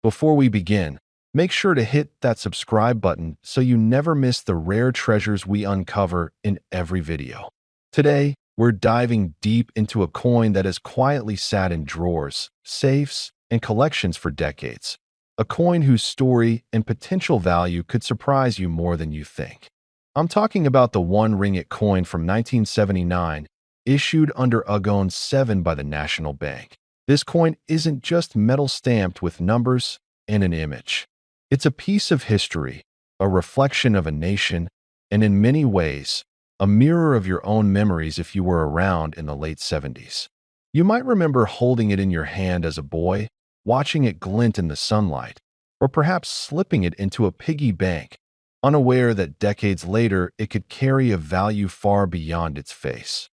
Before we begin, make sure to hit that subscribe button so you never miss the rare treasures we uncover in every video. Today, we're diving deep into a coin that has quietly sat in drawers, safes, and collections for decades. A coin whose story and potential value could surprise you more than you think. I'm talking about the Ringgit coin from 1979, issued under Agong VII by the National Bank. This coin isn't just metal stamped with numbers and an image. It's a piece of history, a reflection of a nation, and in many ways, a mirror of your own memories if you were around in the late 70s. You might remember holding it in your hand as a boy, watching it glint in the sunlight, or perhaps slipping it into a piggy bank, unaware that decades later it could carry a value far beyond its face.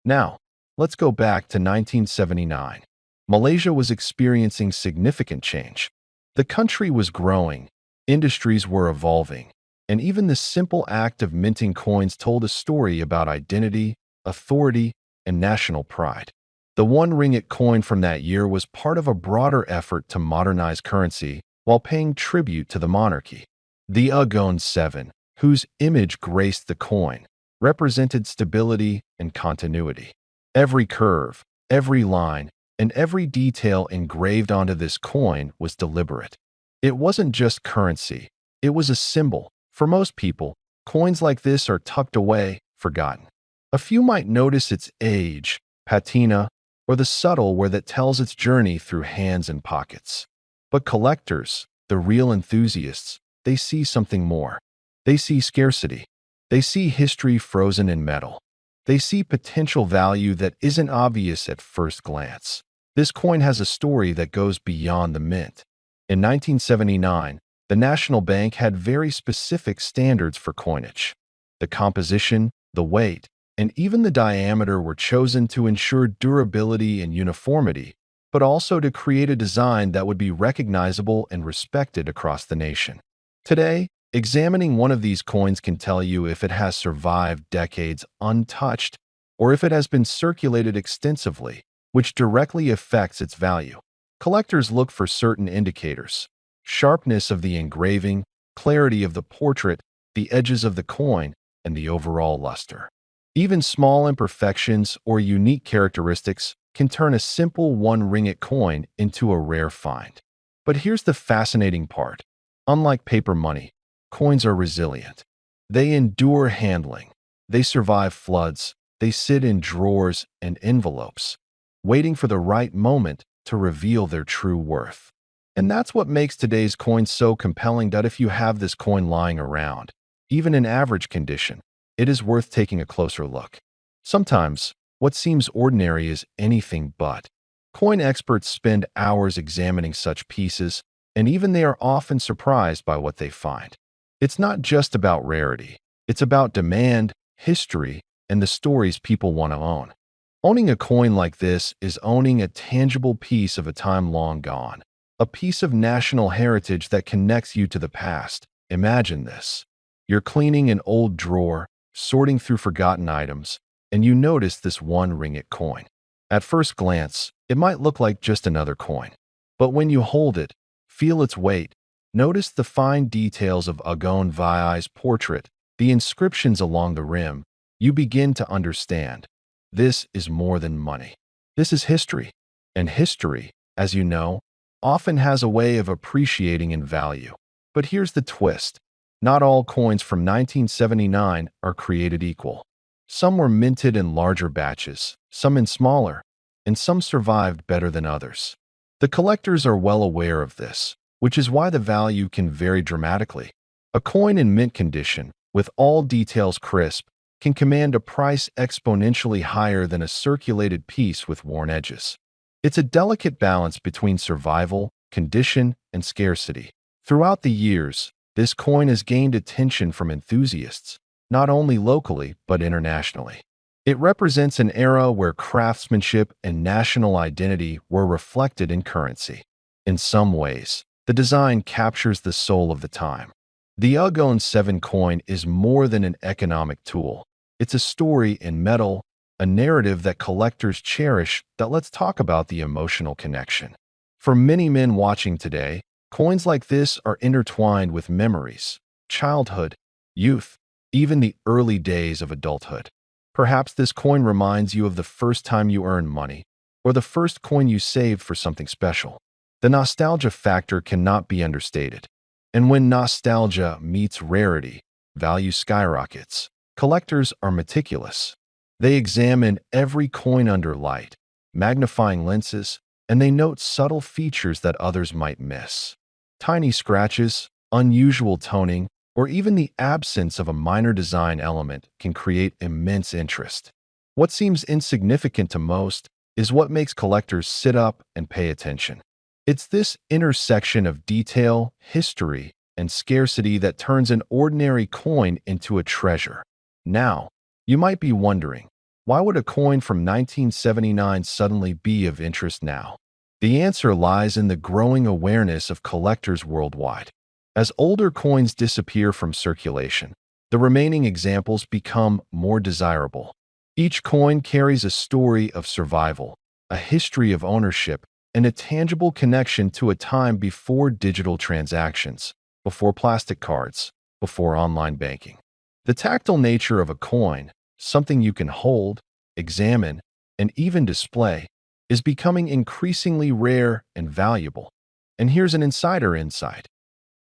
Now, let's go back to 1979. Malaysia was experiencing significant change. The country was growing, industries were evolving, and even the simple act of minting coins told a story about identity, authority, and national pride. The Ringgit coin from that year was part of a broader effort to modernize currency while paying tribute to the monarchy. The Agong VII, whose image graced the coin, represented stability and continuity. Every curve, every line, and every detail engraved onto this coin was deliberate. It wasn't just currency, it was a symbol. For most people, coins like this are tucked away, forgotten. A few might notice its age, patina, or the subtle wear that tells its journey through hands and pockets. But collectors, the real enthusiasts, they see something more. They see scarcity. They see history frozen in metal. They see potential value that isn't obvious at first glance. This coin has a story that goes beyond the mint. In 1979, the National Bank had very specific standards for coinage. The composition, the weight, and even the diameter were chosen to ensure durability and uniformity, but also to create a design that would be recognizable and respected across the nation. Today, examining one of these coins can tell you if it has survived decades untouched or if it has been circulated extensively, which directly affects its value. Collectors look for certain indicators: sharpness of the engraving, clarity of the portrait, the edges of the coin, and the overall luster. Even small imperfections or unique characteristics can turn a simple Ringgit coin into a rare find. But here's the fascinating part. Unlike paper money, coins are resilient. They endure handling. They survive floods. They sit in drawers and envelopes, waiting for the right moment to reveal their true worth. And that's what makes today's coin so compelling, that if you have this coin lying around, even in average condition, it is worth taking a closer look. Sometimes, what seems ordinary is anything but. Coin experts spend hours examining such pieces, and even they are often surprised by what they find. It's not just about rarity. It's about demand, history, and the stories people want to own. Owning a coin like this is owning a tangible piece of a time long gone, a piece of national heritage that connects you to the past. Imagine this. You're cleaning an old drawer, sorting through forgotten items, and you notice this Ringgit coin. At first glance, it might look like just another coin. But when you hold it, feel its weight, notice the fine details of Agong VII's portrait, the inscriptions along the rim, you begin to understand. This is more than money. This is history. And history, as you know, often has a way of appreciating in value. But here's the twist. Not all coins from 1979 are created equal. Some were minted in larger batches, some in smaller, and some survived better than others. The collectors are well aware of this, which is why the value can vary dramatically. A coin in mint condition, with all details crisp, can command a price exponentially higher than a circulated piece with worn edges. It's a delicate balance between survival, condition, and scarcity. Throughout the years, this coin has gained attention from enthusiasts, not only locally but internationally. It represents an era where craftsmanship and national identity were reflected in currency. In some ways, the design captures the soul of the time. The Agong VII coin is more than an economic tool. It's a story in metal, a narrative that collectors cherish. Let's talk about the emotional connection. For many men watching today, Coins like this are intertwined with memories, childhood, youth, even the early days of adulthood. Perhaps this coin reminds you of the first time you earned money, or the first coin you saved for something special. The nostalgia factor cannot be understated. And when nostalgia meets rarity, value skyrockets. Collectors are meticulous. They examine every coin under light, magnifying lenses, and they note subtle features that others might miss. Tiny scratches, unusual toning, or even the absence of a minor design element can create immense interest. What seems insignificant to most is what makes collectors sit up and pay attention. It's this intersection of detail, history, and scarcity that turns an ordinary coin into a treasure. Now, you might be wondering, why would a coin from 1979 suddenly be of interest now? The answer lies in the growing awareness of collectors worldwide. As older coins disappear from circulation, the remaining examples become more desirable. Each coin carries a story of survival, a history of ownership, and a tangible connection to a time before digital transactions, before plastic cards, before online banking. The tactile nature of a coin, something you can hold, examine, and even display, is becoming increasingly rare and valuable. And here's an insider insight.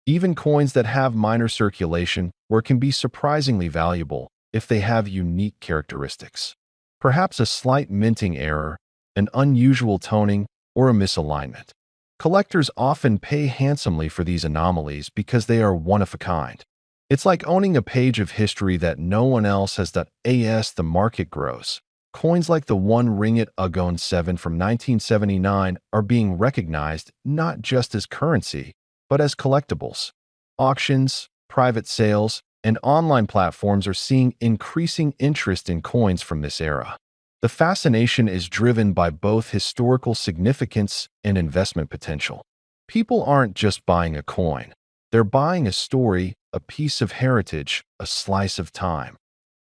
Even coins that have minor circulation can be surprisingly valuable if they have unique characteristics. Perhaps a slight minting error, an unusual toning, or a misalignment. Collectors often pay handsomely for these anomalies because they are one of a kind. It's like owning a page of history that no one else has. As the market grows, coins like the Ringgit Agong VII from 1979 are being recognized not just as currency, but as collectibles. Auctions, private sales, and online platforms are seeing increasing interest in coins from this era. The fascination is driven by both historical significance and investment potential. People aren't just buying a coin. They're buying a story, a piece of heritage, a slice of time.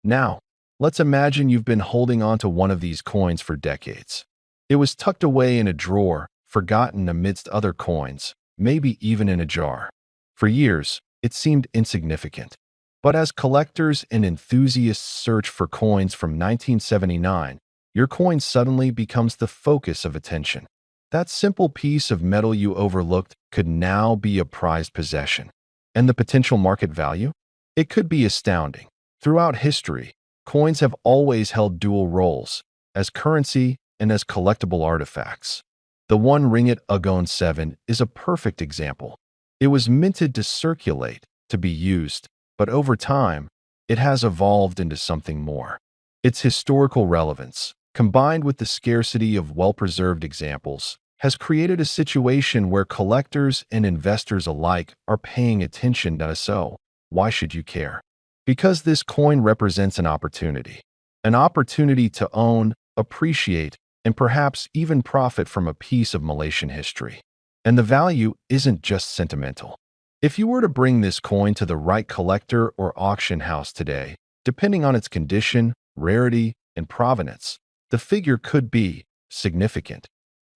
Now, let's imagine you've been holding on to one of these coins for decades. It was tucked away in a drawer, forgotten amidst other coins, maybe even in a jar. For years, it seemed insignificant. But as collectors and enthusiasts search for coins from 1979, your coin suddenly becomes the focus of attention. That simple piece of metal you overlooked could now be a prized possession. And the potential market value? It could be astounding. Throughout history, coins have always held dual roles, as currency and as collectible artifacts. The Ringgit Agong VII is a perfect example. It was minted to circulate, to be used, but over time, it has evolved into something more. Its historical relevance, combined with the scarcity of well-preserved examples, has created a situation where collectors and investors alike are paying attention. So, why should you care? Because this coin represents an opportunity to own, appreciate, and perhaps even profit from a piece of Malaysian history. And the value isn't just sentimental. If you were to bring this coin to the right collector or auction house today, depending on its condition, rarity, and provenance, the figure could be significant.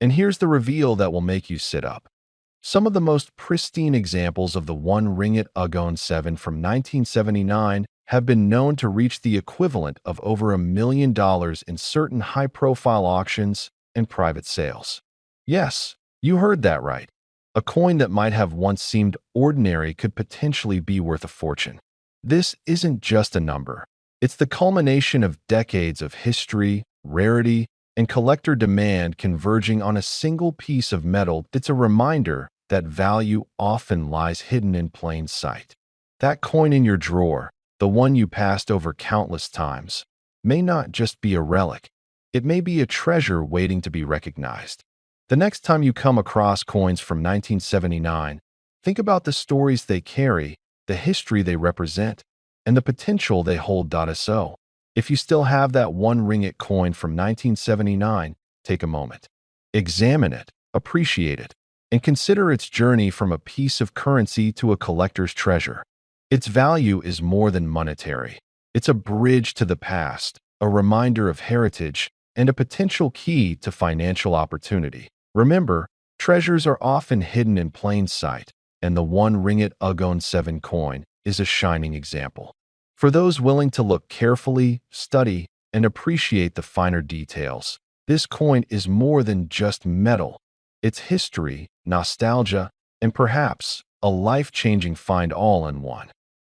And here's the reveal that will make you sit up. Some of the most pristine examples of the Ringgit Agong VII from 1979 have been known to reach the equivalent of over $1 million in certain high-profile auctions and private sales. Yes, you heard that right. A coin that might have once seemed ordinary could potentially be worth a fortune. This isn't just a number. It's the culmination of decades of history, rarity, and collector demand converging on a single piece of metal that's a reminder that value often lies hidden in plain sight. That coin in your drawer, the one you passed over countless times, may not just be a relic. It may be a treasure waiting to be recognized. The next time you come across coins from 1979, think about the stories they carry, the history they represent, and the potential they hold. So, if you still have that Ringgit coin from 1979, take a moment. Examine it, appreciate it, and consider its journey from a piece of currency to a collector's treasure. Its value is more than monetary. It's a bridge to the past, a reminder of heritage, and a potential key to financial opportunity. Remember, Treasures are often hidden in plain sight, and the one Ringgit Agong VII coin is a shining example. For those willing to look carefully, study, and appreciate the finer details, this coin is more than just metal. It's history, nostalgia, and perhaps a life-changing find all in one.